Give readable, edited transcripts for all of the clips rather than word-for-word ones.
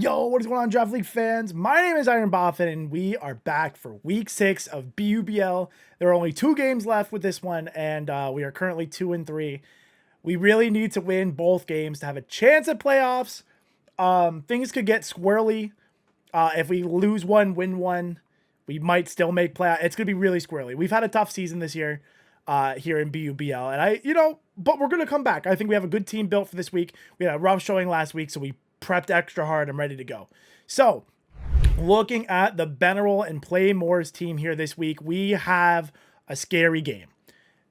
Yo, what is going on, Draft League fans? My name is IronBoffin, and we are back for Week 6 of BUBL. There are only 2 games left with this one, and we are currently 2-3. We really need to win both games to have a chance at playoffs. Things could get squirrely. If we lose one, win one, we might still make playoffs. It's going to be really squirrely. We've had a tough season this year here in BUBL, and but we're going to come back. I think we have a good team built for this week. We had a rough showing last week, so we prepped extra hard. I'm ready to go. So, looking at the Beneral and Play More's team here this week, we have a scary game.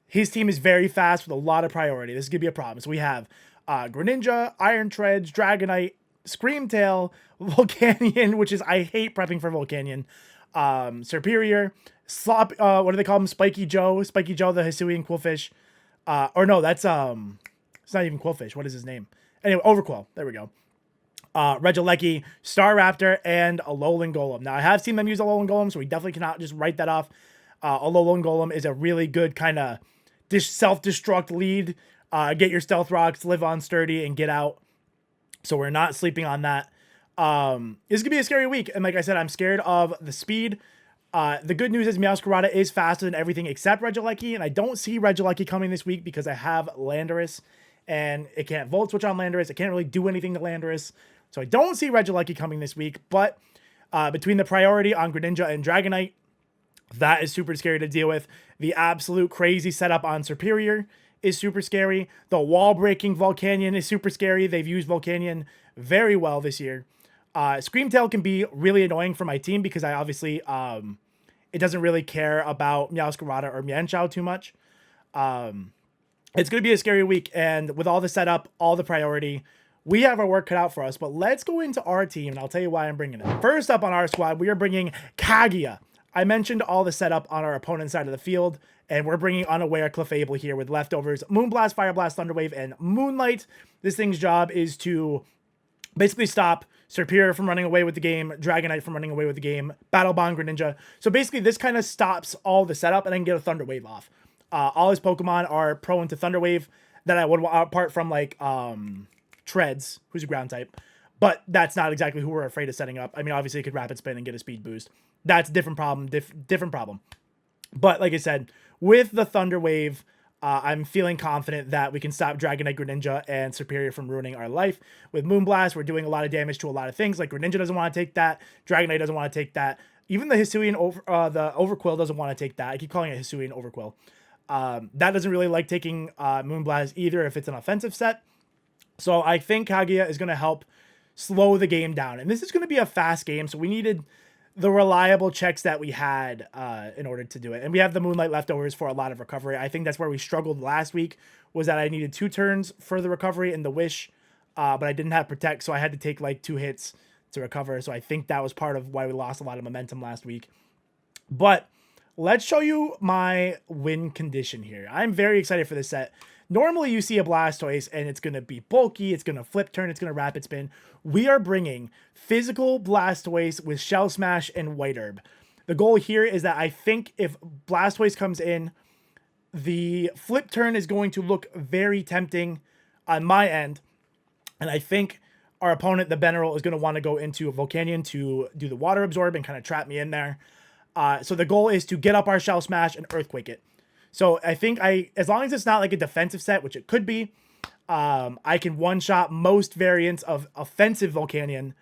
His team is very fast with a lot of priority. This is going to be a problem. So we have Greninja, Iron Treads, Dragonite, Screamtail, Volcanion, which is, I hate prepping for Volcanion, Superior, what do they call him? Spiky Joe, the Hisuian Quillfish. Or no, that's, it's not even Quillfish. What is his name? Anyway, Overquill. There we go. Regieleki, Staraptor, and Alolan Golem. Now, I have seen them use Alolan Golem, so we definitely cannot just write that off. Alolan Golem is a really good kind of self-destruct lead. Get your Stealth Rocks, live on Sturdy, and get out. So we're not sleeping on that. This could be a scary week, and like I said, I'm scared of the speed. The good news is Meowscarada is faster than everything except Regieleki, and I don't see Regieleki coming this week because I have Landorus, and it can't Volt Switch on Landorus. It can't really do anything to Landorus. So I don't see Regieleki coming this week, but between the priority on Greninja and Dragonite, that is super scary to deal with. The absolute crazy setup on Superior is super scary. The wall-breaking Volcanion is super scary. They've used Volcanion very well this year. Screamtail can be really annoying for my team because I obviously, it doesn't really care about Meowscarada or Mienshao too much. It's going to be a scary week, and with all the setup, all the priority, we have our work cut out for us, but let's go into our team, and I'll tell you why I'm bringing it. First up on our squad, we are bringing Kaguya. I mentioned all the setup on our opponent's side of the field, and we're bringing Unaware CLEFABLE here with leftovers Moonblast, Fire Blast, Thunder Wave, and Moonlight. This thing's job is to basically stop Superior from running away with the game, Dragonite from running away with the game, Battle Bond, Greninja. So basically, this kind of stops all the setup, and I can get a Thunder Wave off. All his Pokemon are pro into Thunder Wave that I would want, apart from like Treads, who's a ground type, but that's not exactly who we're afraid of setting up. I mean, obviously, it could Rapid Spin and get a speed boost. That's a different problem, different problem. But like I said, with the Thunder Wave, I'm feeling confident that we can stop Dragonite, Greninja, and Superior from ruining our life. With Moonblast, we're doing a lot of damage to a lot of things. Like Greninja doesn't want to take that. Dragonite doesn't want to take that. Even the Hisuian, the Overquill doesn't want to take that. I keep calling it Hisuian Overquill. That doesn't really like taking Moonblast either if it's an offensive set. So I think Kaguya is going to help slow the game down. And this is going to be a fast game, so we needed the reliable checks that we had in order to do it. And we have the Moonlight leftovers for a lot of recovery. I think that's where we struggled last week, was that I needed 2 turns for the recovery and the Wish, but I didn't have Protect, so I had to take like 2 hits to recover. So I think that was part of why we lost a lot of momentum last week. But let's show you my win condition here. I'm very excited for this set. Normally, you see a Blastoise, and it's going to be bulky, it's going to flip turn, it's going to Rapid Spin. We are bringing physical Blastoise with Shell Smash and White Herb. The goal here is that I think if Blastoise comes in, the flip turn is going to look very tempting on my end, and I think our opponent, the Beneral, is going to want to go into a Volcanion to do the Water Absorb and kind of trap me in there. So the goal is to get up our Shell Smash and Earthquake it. So I think as long as it's not like a defensive set, which it could be, I can one-shot most variants of offensive Volcanion.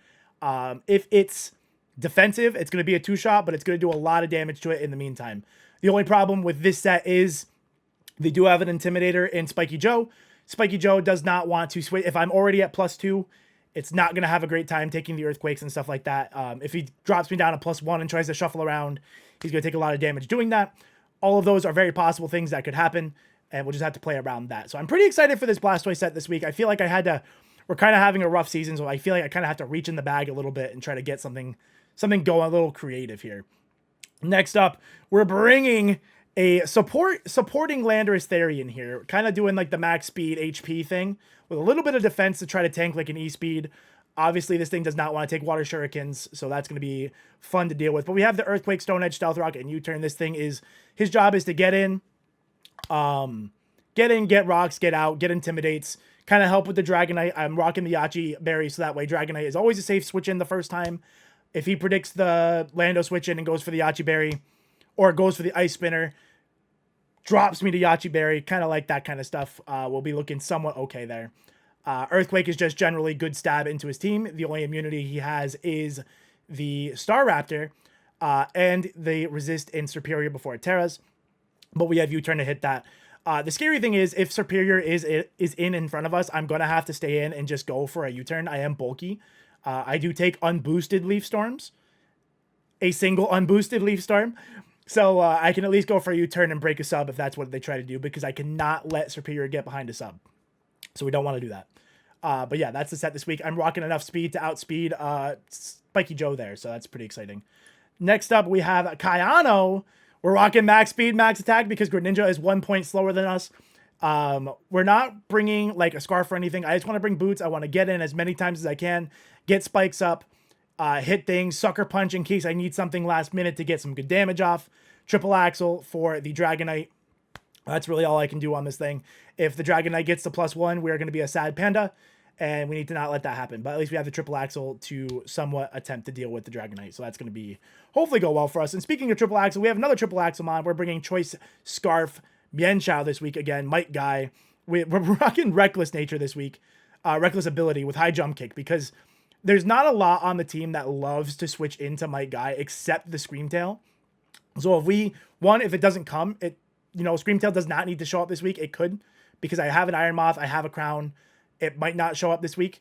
If it's defensive, it's going to be a 2-shot, but it's going to do a lot of damage to it in the meantime. The only problem with this set is they do have an Intimidator in Spiky Joe. Spiky Joe does not want to switch. If I'm already at +2, it's not going to have a great time taking the Earthquakes and stuff like that. If he drops me down to +1 and tries to shuffle around, he's going to take a lot of damage doing that. All of those are very possible things that could happen, and we'll just have to play around that. So I'm pretty excited for this Blastoise set this week. I feel like we're kind of having a rough season, so I feel like I kind of have to reach in the bag a little bit and try to get something going, a little creative here. Next up, we're bringing a supporting Landorus Therian here, kind of doing like the max speed HP thing with a little bit of defense to try to tank like an E-speed. Obviously, this thing does not want to take Water Shurikens, so that's going to be fun to deal with. But we have the Earthquake, Stone Edge, Stealth Rock, and U-turn. This thing his job is to get in, get rocks, get out, get Intimidates, kind of help with the Dragonite. I'm rocking the Yachi Berry, so that way Dragonite is always a safe switch in the first time. If he predicts the Lando switch in and goes for the Yachi Berry, or goes for the Ice Spinner, drops me to Yachi Berry, kind of like that kind of stuff, we'll be looking somewhat okay there. Earthquake is just generally good stab into his team. The only immunity he has is the Staraptor, and they resist in Superior before it Terras. But we have U-turn to hit that. The scary thing is, if Superior is in front of us, I'm going to have to stay in and just go for a U-turn. I am bulky. I do take unboosted Leaf Storms. A single unboosted Leaf Storm. So I can at least go for a U-turn and break a sub if that's what they try to do, because I cannot let Superior get behind a sub. So we don't want to do that. But yeah, that's the set this week. I'm rocking enough speed to outspeed Spiky Joe there, so that's pretty exciting. Next up, we have Kayano. We're rocking max speed, max attack, because Greninja is 1 point slower than us. We're not bringing like a Scarf or anything. I just want to bring Boots. I want to get in as many times as I can, get spikes up, hit things, Sucker Punch in case I need something last minute to get some good damage off. Triple Axle for the Dragonite. That's really all I can do on this thing. If the Dragonite gets the +1, we're going to be a sad panda, and we need to not let that happen. But at least we have the Triple Axle to somewhat attempt to deal with the Dragonite. So that's going to be, hopefully go well for us. And speaking of Triple Axle, we have another Triple Axle mod. We're bringing Choice Scarf Mienshao this week. Again, Mike Guy. We're rocking Reckless Nature this week. Reckless Ability with High Jump Kick, because there's not a lot on the team that loves to switch into Mike Guy except the Screamtail. So if it doesn't come, Screamtail does not need to show up this week. It could, because I have an Iron Moth, I have a Crown. It might not show up this week.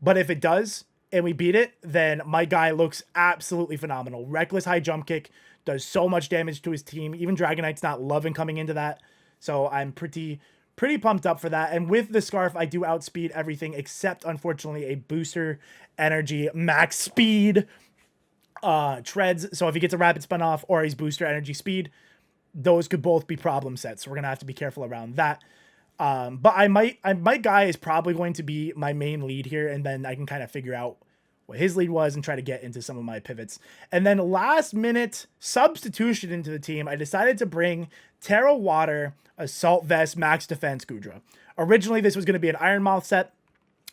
But if it does, and we beat it, then my guy looks absolutely phenomenal. Reckless High Jump Kick does so much damage to his team. Even Dragonite's not loving coming into that. So I'm pretty pumped up for that. And with the Scarf, I do outspeed everything except, unfortunately, a Booster Energy Max Speed Treads. So if he gets a Rapid Spin off or he's Booster Energy Speed, those could both be problem sets. So we're going to have to be careful around that. But my guy is probably going to be my main lead here, and then I can kind of figure out what his lead was and try to get into some of my pivots. And then last minute substitution into the team, I decided to bring Terra Water Assault Vest Max Defense Gudra. Originally, this was going to be an Iron Moth set,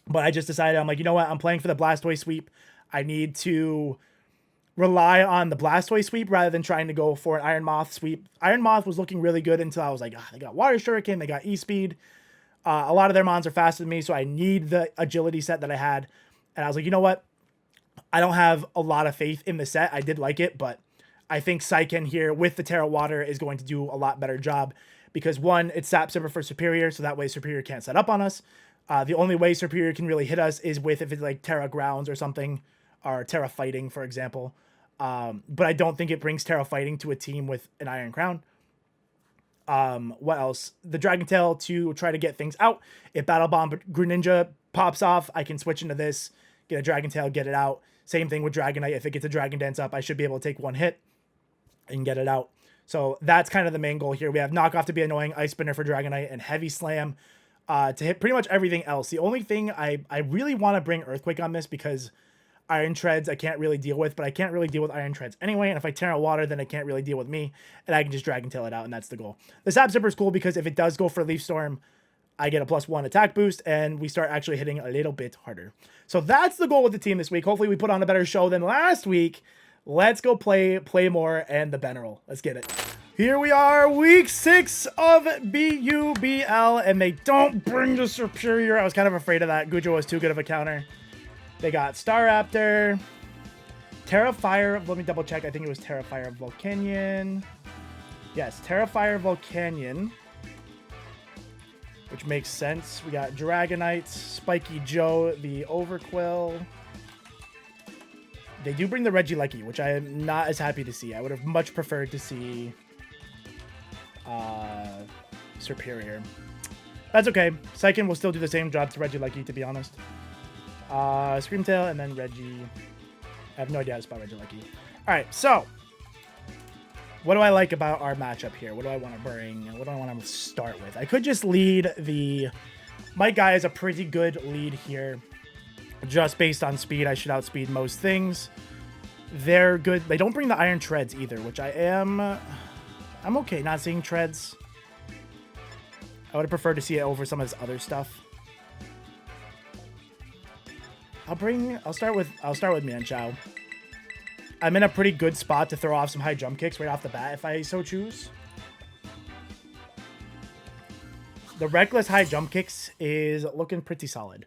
but I just decided, I'm like, you know what? I'm playing for the Blastoise sweep. I need to rely on the Blastoise sweep rather than trying to go for an Iron Moth sweep. Iron Moth was looking really good until I was like, they got Water Shuriken, they got E-Speed. A lot of their mons are faster than me, so I need the agility set that I had. And I was like, you know what? I don't have a lot of faith in the set. I did like it, but I think Saiken here with the Terra Water is going to do a lot better job, because one, it's Sap Sipper for Superior, so that way Superior can't set up on us. The only way Superior can really hit us is if it's like Terra Grounds or something, or Terra Fighting, for example. But I don't think it brings Terra Fighting to a team with an Iron Crown. What else? The Dragon Tail to try to get things out. If Battle Bomb Greninja pops off, I can switch into this, get a Dragon Tail, get it out. Same thing with Dragonite. If it gets a Dragon Dance up, I should be able to take one hit and get it out. So that's kind of the main goal here. We have Knock Off to be annoying, Ice Spinner for Dragonite, and Heavy Slam to hit pretty much everything else. The only thing I really want to bring Earthquake on this, because Iron Treads I can't really deal with, but I can't really deal with Iron Treads anyway, and if I Terra Water, then it can't really deal with me, and I can just Dragon Tail it out, and that's the goal. The Sap Zipper is cool because if it does go for Leaf Storm, I get a +1 attack boost, and we start actually hitting a little bit harder. So that's the goal with the team this week. Hopefully we put on a better show than last week. Let's go play more and the Beneral. Let's get it. Here we are, week 6 of BUBL, and they don't bring the Superior. I was kind of afraid of that. Gujo was too good of a counter. They got Staraptor, Terrafire. Let me double check. I think it was Terrafire Volcanion. Yes, Terrafire Volcanion, which makes sense. We got Dragonite, Spiky Joe, the Overquill. They do bring the Regieleki, which I am not as happy to see. I would have much preferred to see Superior. That's okay. Saiken will still do the same job to Regieleki, to be honest. Screamtail, and then Reggie. I have no idea how to spell Regieleki. Alright, so what do I like about our matchup here? What do I want to bring? What do I want to start with? I could just lead the... My guy is a pretty good lead here. Just based on speed, I should outspeed most things. They're good. They don't bring the Iron Treads either, which I'm okay not seeing Treads. I would have preferred to see it over some of his other stuff. I'll start with Manchow. I'm in a pretty good spot to throw off some high jump kicks right off the bat if I so choose. The reckless high jump kicks is looking pretty solid.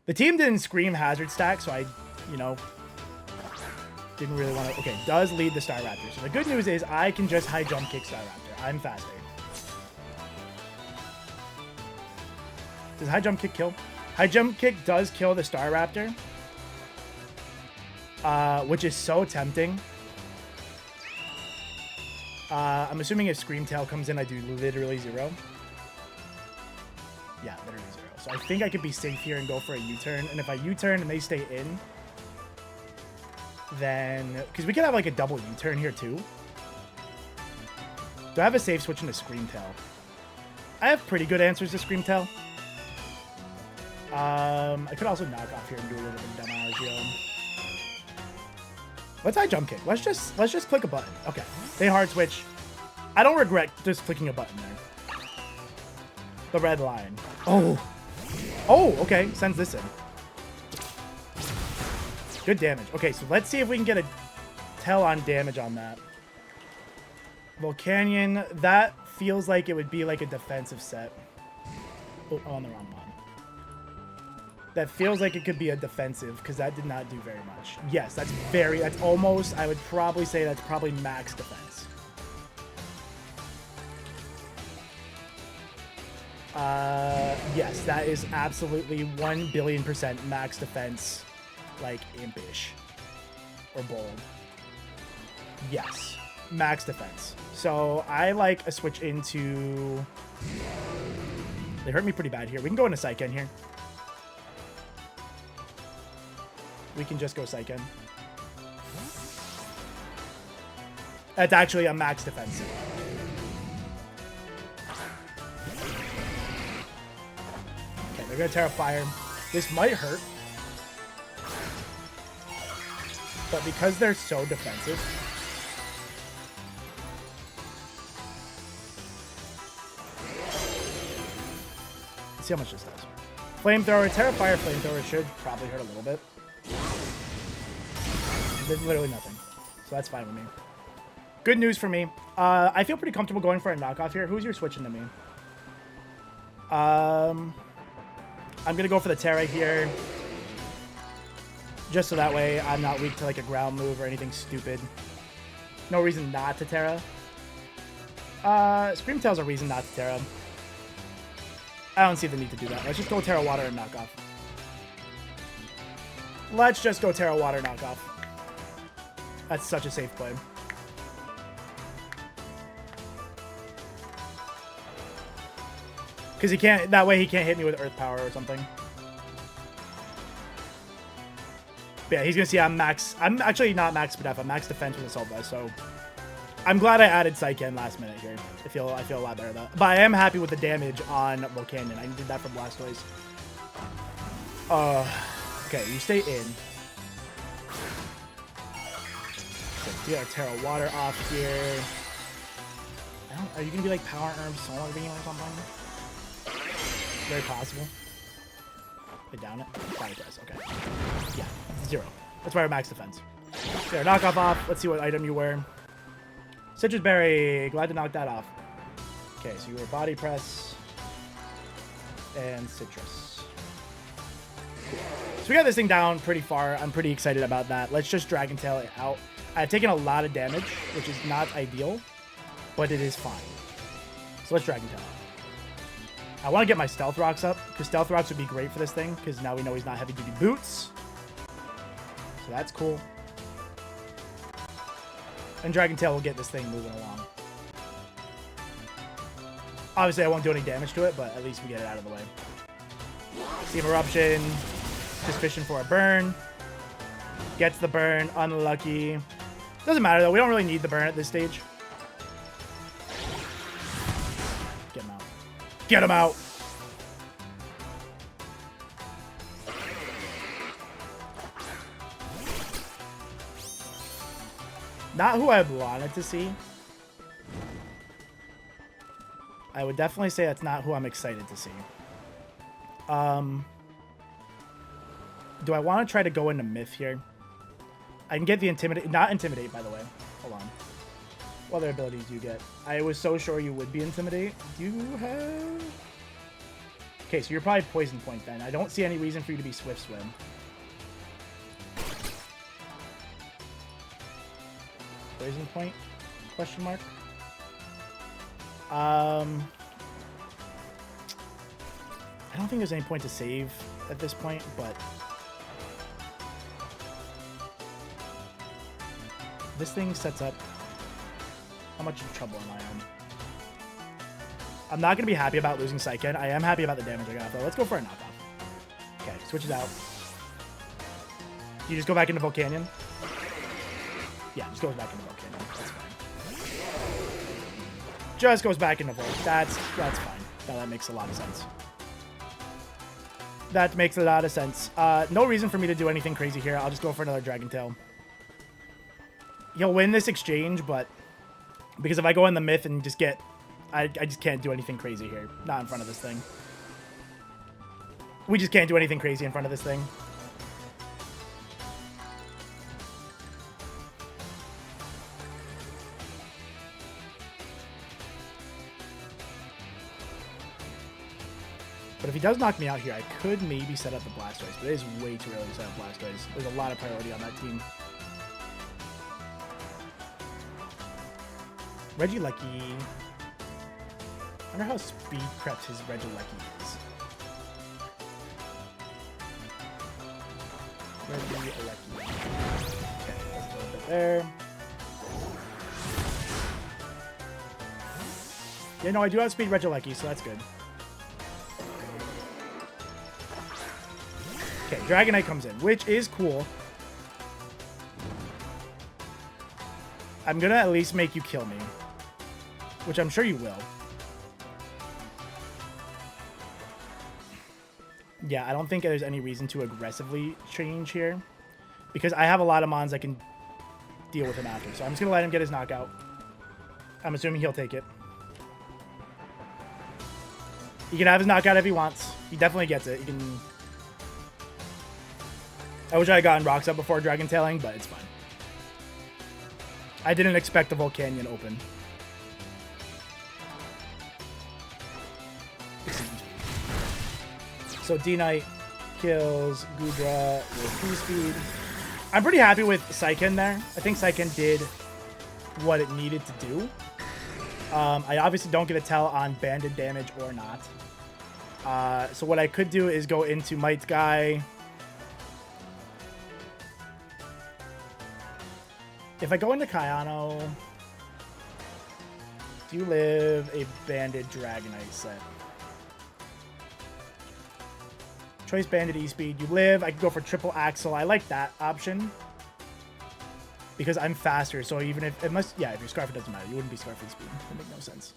The team didn't scream hazard stack, so I, you know, didn't really want to. Okay, does lead the Star Raptor. So the good news is I can just high jump kick Star Raptor. I'm faster. Does high jump kick kill? High jump kick does kill the Star Raptor. Which is so tempting. I'm assuming if Scream Tail comes in, I do literally 0. Yeah, literally 0. So I think I could be safe here and go for a U-turn. And if I U-turn and they stay in, then... Because we could have like a double U-turn here too. Do I have a safe switch into Scream Tail? I have pretty good answers to Scream Tail. I could also knock off here and do a little bit of damage. Let's high jump kick. Let's just click a button. Okay. They hard switch. I don't regret just clicking a button there. The red line. Oh. Oh, okay. Sends this in. Good damage. Okay, so let's see if we can get a tell on damage on that. Volcanion, that feels like it would be like a defensive set. Oh, on the wrong one. That feels like it could be a defensive, because that did not do very much. Yes, that's almost, I would probably say that's probably max defense. Yes, that is absolutely 1,000,000,000% max defense, like impish or bold. Yes, max defense. So I like a switch into... They hurt me pretty bad here. We can go into Psyken here. We can just go Psyken. That's actually a max defensive. Okay, they're going to Terra Fire. This might hurt. But because they're so defensive... Let's see how much this does. Flamethrower, Terra Fire Flamethrower should probably hurt a little bit. There's literally nothing. So that's fine with me. Good news for me. I feel pretty comfortable going for a knockoff here. Who's your switching to me? I'm going to go for the Terra here. Just so that way I'm not weak to like a ground move or anything stupid. No reason not to Terra. Scream Tail's a reason not to Terra. I don't see the need to do that. Let's just go Terra Water and knock off. Let's just go Terra Water knockoff. That's such a safe play. Because he can't, that way he can't hit me with Earth Power or something. But yeah, he's going to see I'm max. I'm actually not max def. I'm max defense with Assault Vest, so I'm glad I added Psyken last minute here. I feel a lot better about that. But I am happy with the damage on Volcanion. I did that from Blastoise. Okay, you stay in. We got Terra Water off here. Are you gonna be like Power Herb Solar Beam or something? Very possible. I down it. Probably does. Okay. Yeah, 0. That's why our max defense. There, knockoff off. Let's see what item you wear. Citrus Berry. Glad to knock that off. Okay, so you wear Body Press and Citrus. Cool. So we got this thing down pretty far. I'm pretty excited about that. Let's just Dragon Tail it out. I've taken a lot of damage, which is not ideal, but it is fine. So let's Dragon Tail. I want to get my Stealth Rocks up, because Stealth Rocks would be great for this thing, because now we know he's not heavy-duty boots. So that's cool. And Dragon Tail will get this thing moving along. Obviously, I won't do any damage to it, but at least we get it out of the way. Steam Eruption. Just fishing for a burn. Gets the burn. Unlucky. Doesn't matter, though. We don't really need the burn at this stage. Get him out. Get him out! Not who I wanted to see. I would definitely say that's not who I'm excited to see. Do I want to try to go into Myth here? I can get the Intimidate. Not Intimidate, by the way. Hold on. What other abilities do you get? I was so sure you would be Intimidate. Do you have... Okay, so you're probably Poison Point then. I don't see any reason for you to be Swift Swim. Poison Point? Question mark? I don't think there's any point to save at this point, but this thing sets up. How much trouble am I in? I'm not going to be happy about losing Psyken. I am happy about the damage I got, though. Let's go for a knockoff. Okay, switches out. You just go back into Volcanion? Yeah, just goes back into Volcanion. That's fine. Just goes back into Volt. That's fine. No, that makes a lot of sense. That makes a lot of sense. No reason for me to do anything crazy here. I'll just go for another Dragon Tail. He'll win this exchange, but because if I go in the Myth and just get... I just can't do anything crazy here. Not in front of this thing. We just can't do anything crazy in front of this thing. But if he does knock me out here, I could maybe set up the Blastoise, but it is way too early to set up Blastoise. There's a lot of priority on that team. Regieleki. I wonder how speed crept his Regieleki is. Regieleki. Okay, let's go a bit there. Yeah, no, I do have speed Regieleki, so that's good. Okay, Dragonite comes in, which is cool. I'm gonna at least make you kill me, which I'm sure you will. Yeah, I don't think there's any reason to aggressively change here because I have a lot of mons I can deal with him after. So I'm just gonna let him get his knockout. I'm assuming he'll take it. He can have his knockout if he wants. He definitely gets it. He can... I wish I had gotten Rocks up before Dragon Tailing, but it's fine. I didn't expect the Volcanion open. So D-Knight kills Goodra with P-Speed. I'm pretty happy with Psyken there. I think Psyken did what it needed to do. I obviously don't get a tell on banded damage or not. So what I could do is go into Might Guy. If I go into Kayano, do you live a banded Dragonite set? Choice banded E-Speed. You live. I could go for triple Axle. I like that option because I'm faster. So even if it must, yeah, if you're Scarf, it doesn't matter. You wouldn't be Scarf with speed. That make no sense.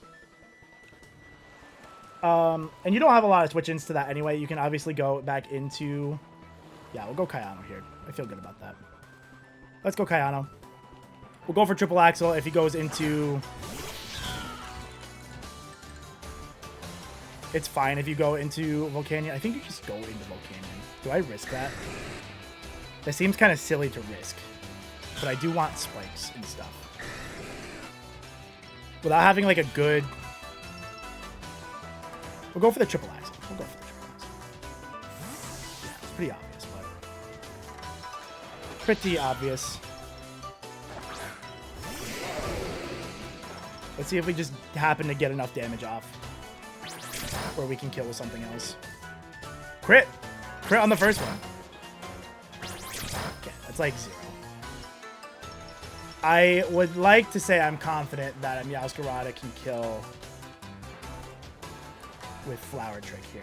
And you don't have a lot of switch-ins to that anyway. You can obviously go back into, yeah, we'll go Kayano here. I feel good about that. Let's go Kayano. We'll go for triple Axle if he goes into... It's fine if you go into Volcanion. I think you just go into Volcanion. Do I risk that? That seems kind of silly to risk. But I do want spikes and stuff. Without having like a good... We'll go for the triple Axle. We'll go for the triple Axle. Yeah, it's pretty obvious, but... Pretty obvious. Let's see if we just happen to get enough damage off. Or we can kill with something else. Crit! Crit on the first one. Okay, that's like 0. I would like to say I'm confident that a Meowscarada can kill with Flower Trick here.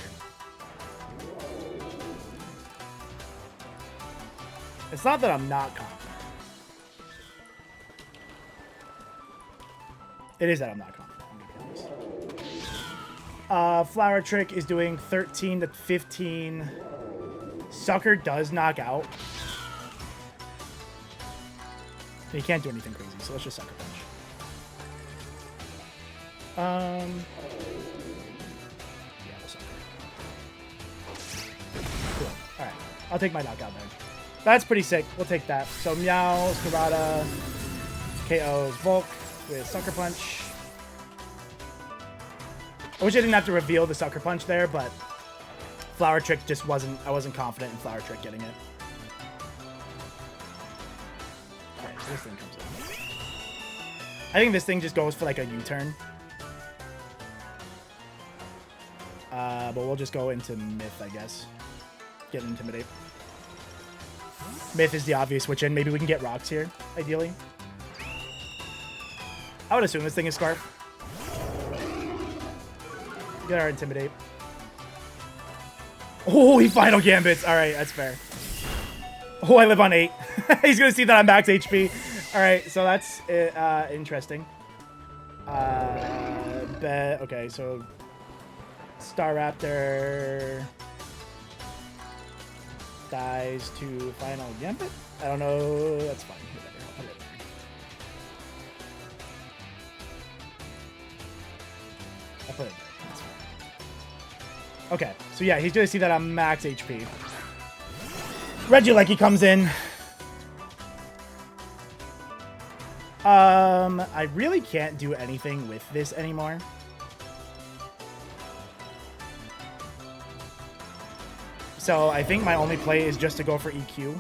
It's not that I'm not confident. It is that I'm not confident. Flower Trick is doing 13 to 15. Sucker does knock out. He can't do anything crazy, so let's just Sucker Punch. Yeah, we'll Sucker. Cool. Alright. I'll take my knockout there. That's pretty sick. We'll take that. So Meow, Scarada, KOs Volk with Sucker Punch. I wish I didn't have to reveal the Sucker Punch there, but Flower Trick just wasn't... I wasn't confident in Flower Trick getting it. Okay, so this thing comes in. I think this thing just goes for like a U-turn. But we'll just go into Myth, I guess. Get an Intimidate. Myth is the obvious switch in. Maybe we can get rocks here, ideally. I would assume this thing is Scarf. Get our Intimidate. Oh, he Final Gambits. All right, that's fair. Oh, I live on 8. He's going to see that I'm max HP. All right, so that's interesting. Okay, so Staraptor dies to Final Gambit. I don't know. That's fine. Whatever. I put it there. That's fine. Okay, so yeah, he's gonna see that I'm max HP. Regieleki comes in. I really can't do anything with this anymore. So I think my only play is just to go for EQ.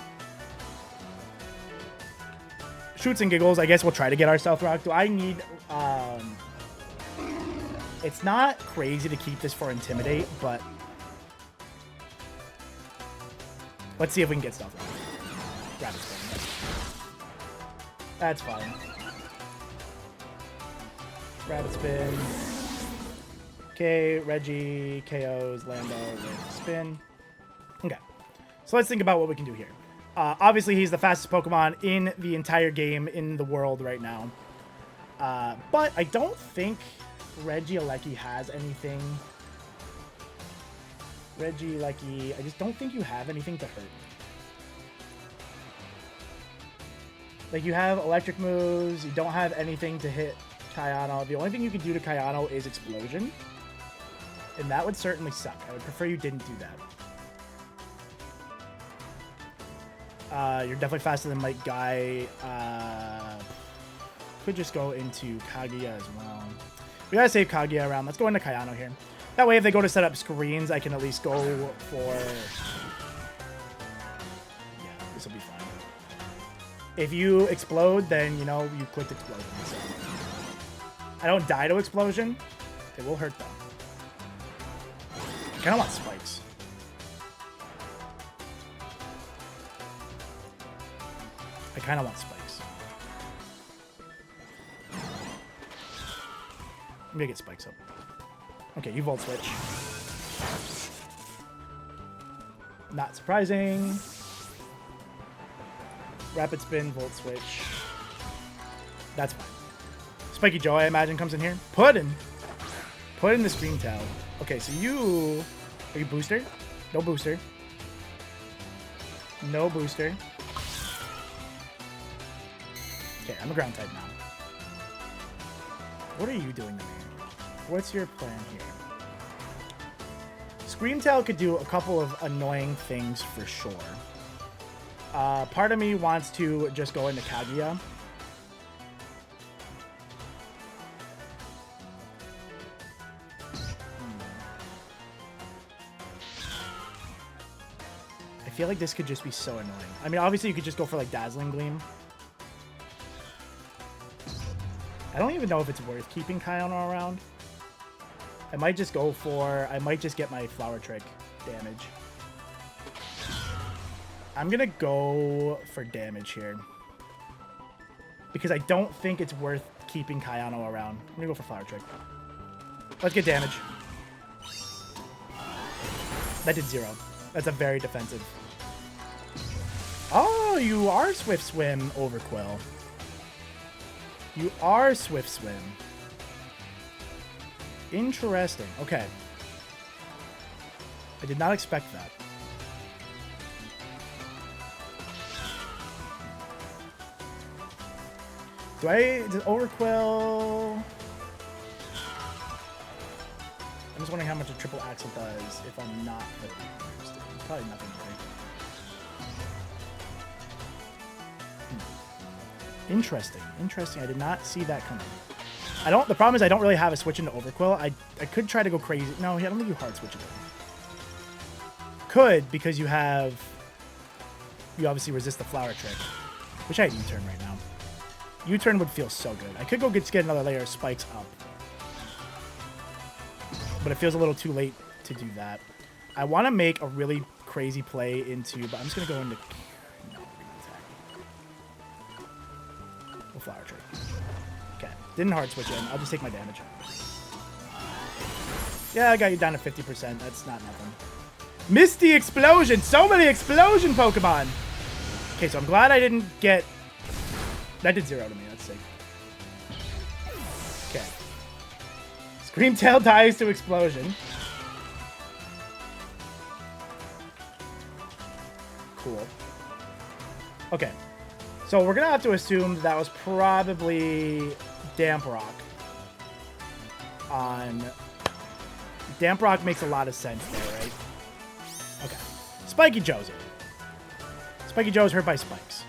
Shoots and giggles. I guess we'll try to get our Stealth Rock. Do I need... It's not crazy to keep this for Intimidate, but... Let's see if we can get Stealth Rock. Rabbit Spin. That's fine. Rabbit Spin. Okay, Reggie KOs Lando with Spin. Okay, so let's think about what we can do here. Obviously, he's the fastest Pokemon in the entire game, in the world right now. But I don't think Regieleki has anything. Regieleki, I just don't think you have anything to hurt. Like, you have electric moves, you don't have anything to hit Kayano. The only thing you can do to Kayano is Explosion. And that would certainly suck. I would prefer you didn't do that. You're definitely faster than Mike Guy. Could just go into Kaguya as well. We gotta save Kaguya around. Let's go into Kayano here. That way, if they go to set up screens, I can at least go for... Yeah, this will be fine. If you explode, then, you know, you clicked Explosion. So. I don't die to Explosion. It will hurt, though. I kind of want Spikes. I kind of want Spikes. I'm gonna get Spikes up. Okay, you Volt Switch. Not surprising. Rapid Spin, Volt Switch. That's fine. Spiky Joe, I imagine, comes in here. Put in the Scream Tail. Okay, so you... Are you Booster? No Booster. No Booster. Okay, I'm a Ground type now. What are you doing to me? What's your plan here? Screamtail could do a couple of annoying things for sure. Part of me wants to just go into Kaguya. I feel like this could just be so annoying. I mean, obviously you could just go for like Dazzling Gleam. I don't even know if it's worth keeping Kayano around. I might just go for... I might just get my Flower Trick damage. I'm going to go for damage here. Because I don't think it's worth keeping Kayano around. I'm going to go for Flower Trick. Let's get damage. That did 0. That's a very defensive. Oh, you are Swift Swim, Overquill. You are Swift Swim. Interesting. Okay. I did not expect that. Does Overquill... I'm just wondering how much a triple axle does if I'm not putting it first. Probably nothing, right? Interesting. Interesting. I did not see that coming. The problem is I don't really have a switch into Overquill. I could try to go crazy. No, I don't think you hard switch it. Could, because you obviously resist the flower trick. Wish I had U-turn right now. U-turn would feel so good. I could go get another layer of spikes up. But it feels a little too late to do that. I want to make a really crazy play into, but I'm just going to go into... No, we'll flower trick. Okay. Didn't hard switch in. I'll just take my damage. Yeah, I got you down to 50%. That's not nothing. Misty Explosion! So many explosion Pokemon! Okay, so I'm glad I didn't get... That did 0 to me. That's sick. Okay. Screamtail dies to Explosion. Cool. Okay. So we're going to have to assume that was probably Damp Rock. Damp Rock makes a lot of sense there, right? Okay. Spiky Joe's it. Spiky Joe's hurt by spikes.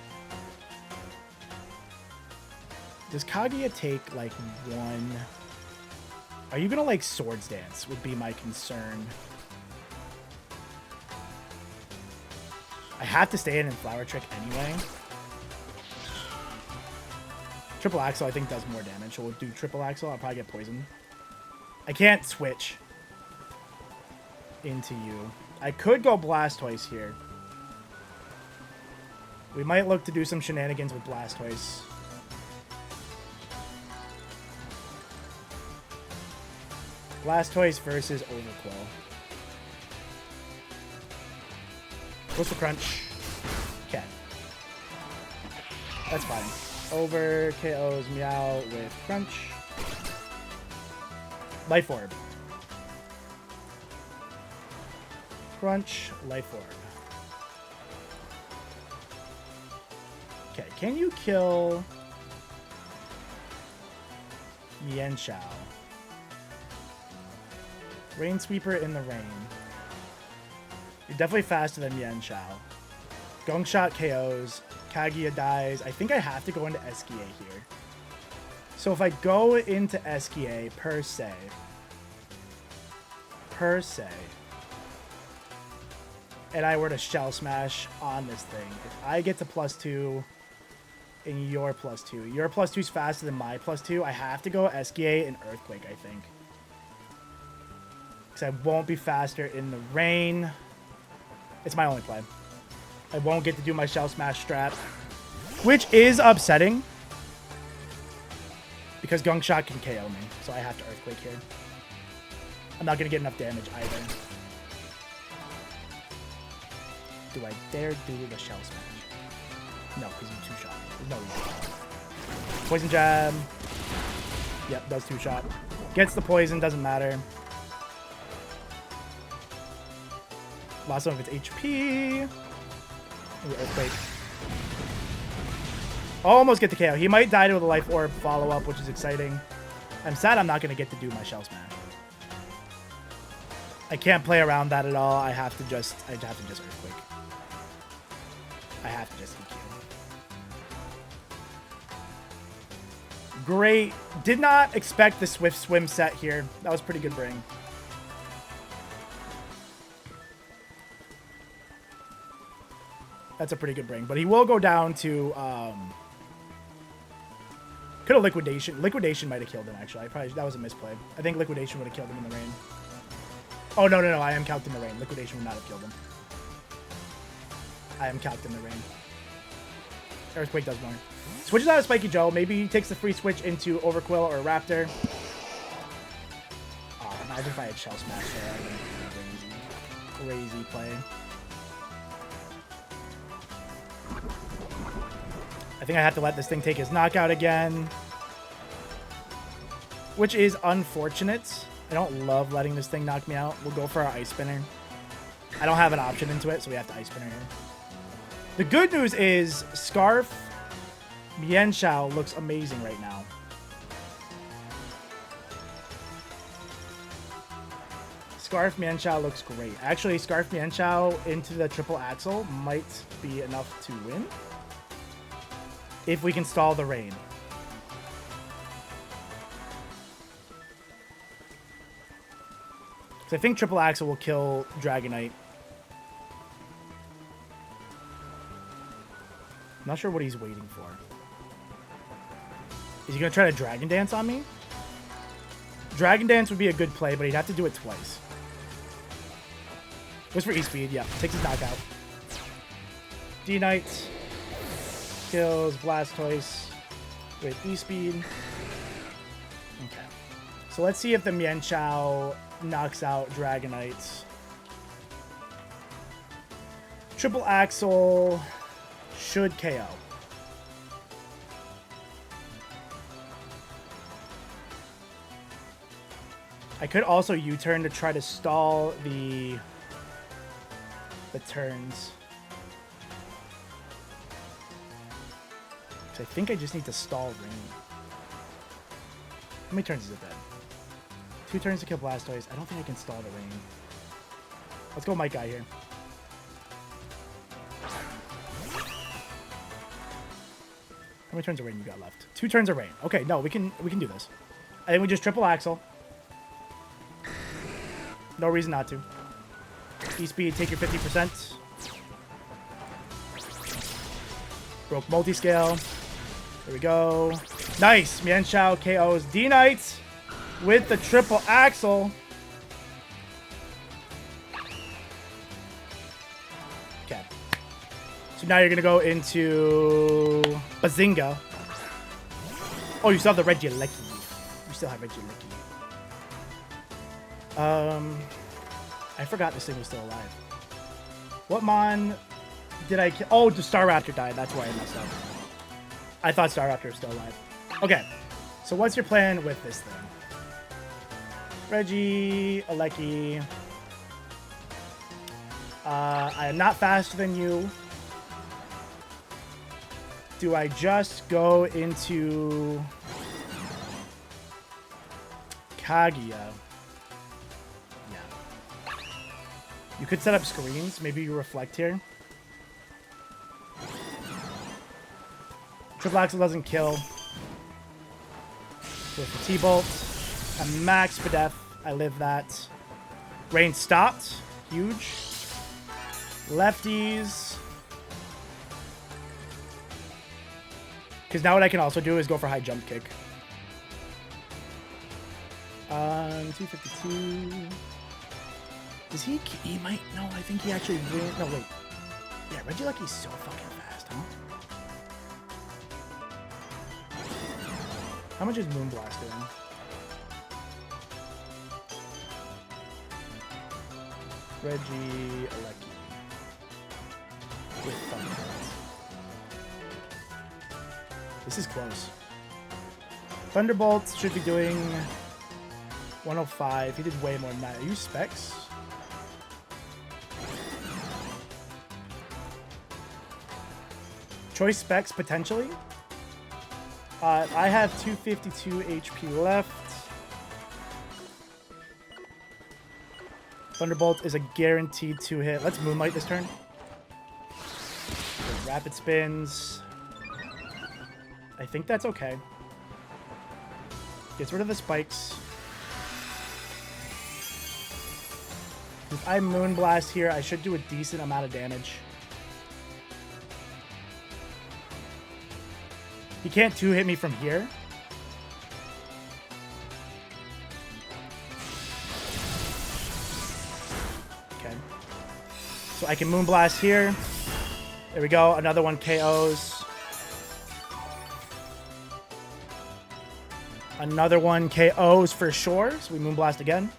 Does Kaguya take, like, one... Are you going to, like, Swords Dance would be my concern. I have to stay in Flower Trick anyway. Triple Axle, I think, does more damage. So we'll do Triple Axle. I'll probably get poisoned. I can't switch into you. I could go Blastoise here. We might look to do some shenanigans with Blastoise. Blastoise versus Overquill. What's the crunch? Okay. That's fine. Over KOs Meow with crunch. Life Orb. Crunch, Life Orb. Okay, can you kill Mienshao? Rain Sweeper in the rain. You're definitely faster than Mienshao. Gong Shot KOs. Kaguya dies. I think I have to go into Eskia here. So if I go into Eskia per se, and I were to Shell Smash on this thing, if I get to +2 and you're +2, your +2 is faster than my +2, I have to go Eskia and Earthquake, I think. Because I won't be faster in the rain. It's my only play. I won't get to do my Shell Smash strat, which is upsetting. Because Gong Shot can KO me, so I have to Earthquake here. I'm not going to get enough damage either. Do I dare do the Shell Smash? No, because you 2-shot. There's no reason. Poison Jab. Yep, does 2-shot. Gets the poison, doesn't matter. Lost some of its HP. Ooh, Earthquake. Almost get the KO. He might die to a Life Orb follow-up, which is exciting. I'm sad I'm not going to get to do my Shell Smash. I can't play around that at all. I have to just Earthquake. I have to just EQ. Great. Did not expect the Swift Swim set here. That was pretty good bring. That's a pretty good bring. But he will go down to... could have Liquidation. Liquidation might have killed him, actually. That was a misplay. I think Liquidation would have killed him in the rain. Oh, no. I am calced in the rain. Liquidation would not have killed him. I am calced in the rain. Earthquake does more. Switches out of Spiky Joe. Maybe he takes the free switch into Overquill or Raptor. Oh, imagine if I had Shell Smash there. That would be crazy play. I think I have to let this thing take his knockout again. Which is unfortunate. I don't love letting this thing knock me out. We'll go for our Ice Spinner. I don't have an option into it, so we have to Ice Spinner here. The good news is Scarf Mienshao looks amazing right now. Scarf Mienshao looks great. Actually, Scarf Mienshao into the Triple Axle might be enough to win. if we can stall the rain. Because I think Triple Axle will kill Dragonite. I'm not sure what he's waiting for. Is he going to try to Dragon Dance on me? Dragon Dance would be a good play, but he'd have to do it twice. Goes for E-Speed, yeah. Takes his knockout. D-Knight kills Blastoise with E-Speed. Okay. So let's see if the Mienshao knocks out Dragonite. Triple Axle should KO. I could also U-turn to try to stall the turns. So I think I just need to stall rain. How many turns is it then? 2 turns to kill Blastoise. I don't think I can stall the rain. Let's go Might Guy here. How many turns of rain you got left? 2 turns of rain. Okay, no, we can do this. I think we just Triple Axle. No reason not to. E-Speed, take your 50%. Broke multi-scale. There we go. Nice! Mienshao KOs D-Knight with the Triple Axle. Okay. So now you're going to go into Bazinga. Oh, you still have the Regieleki. You still have Regieleki. I forgot this thing was still alive. What Mon did I kill? Oh, the Staraptor died. That's why I messed up. I thought Staraptor was still alive. Okay. So what's your plan with this thing? Regieleki. I am not faster than you. Do I just go into Kaguya? You could set up screens. Maybe you reflect here. Triple Axle doesn't kill. With the T-Bolt. A max Spadef. I live that. Rain stopped. Huge. Lefties. Because now what I can also do is go for high jump kick. 252. Does he might... No, I think he actually... No, wait. Yeah, Regieleki's so fucking fast, huh? How much is Moonblast doing? Regieleki. With Thunder. This is close. Thunderbolt should be doing 105. He did way more than that. Are you Specs? Choice Specs, potentially. I have 252 HP left. Thunderbolt is a guaranteed 2-hit. Let's Moonlight this turn. Rapid spins. I think that's okay. Gets rid of the spikes. If I Moonblast here, I should do a decent amount of damage. He can't 2-hit me from here. Okay. So I can Moonblast here. There we go. Another one KOs. Another one KOs for sure. So we Moonblast again.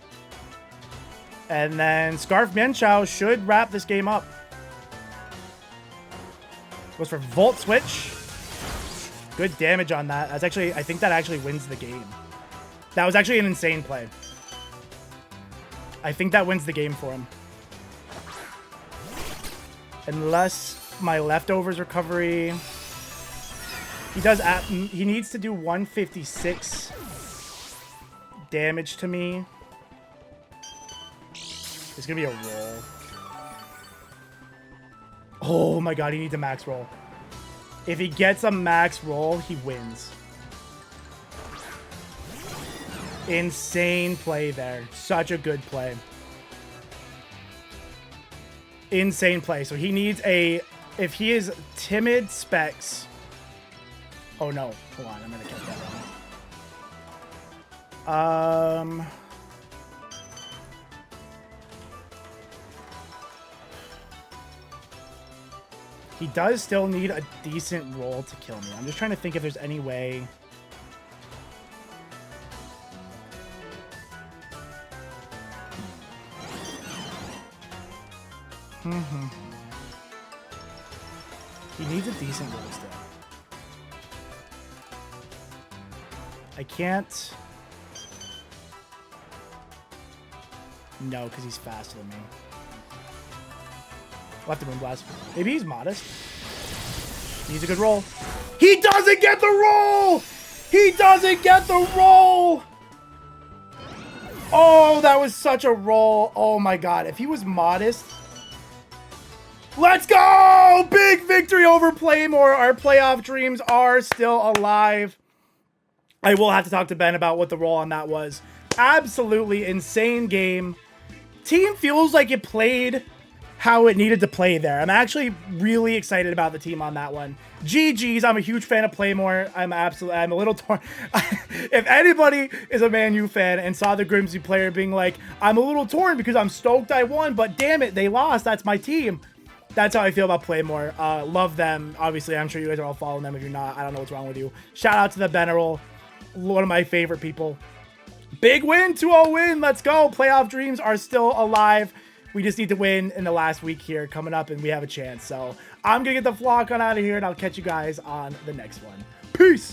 And then Scarf Mienshao should wrap this game up. Goes for Volt Switch. Good damage on that. That's actually, I think that actually wins the game. That was actually an insane play. I think that wins the game for him. Unless my leftovers recovery. He needs to do 156 damage to me. It's gonna be a roll. Oh my god, he needs a max roll. If he gets a max roll, he wins. Insane play there. Such a good play. Insane play. So he needs a... If he is timid specs... Oh no. Hold on. I'm going to get that wrong. He does still need a decent roll to kill me. I'm just trying to think if there's any way... He needs a decent roll still. I can't... No, because he's faster than me. I'll have to Moonblast. Maybe he's modest. He needs a good roll. He doesn't get the roll! He doesn't get the roll! Oh, that was such a roll. Oh my god. If he was modest... Let's go! Big victory over Playmore. Our playoff dreams are still alive. I will have to talk to Ben about what the roll on that was. Absolutely insane game. Team feels like it played how it needed to play there. I'm actually really excited about the team on that one. GG's. I'm a huge fan of Playmore. I'm a little torn. If anybody is a Man U fan and saw the Grimsby player being like, I'm a little torn because I'm stoked I won, but damn it, they lost. That's my team. That's how I feel about Playmore. Love them. Obviously, I'm sure you guys are all following them. If you're not, I don't know what's wrong with you. Shout out to the Beneral. One of my favorite people. Big win, 2-0 win. Let's go. Playoff dreams are still alive. We just need to win in the last week here coming up, and we have a chance. So I'm going to get the vlog on out of here, and I'll catch you guys on the next one. Peace.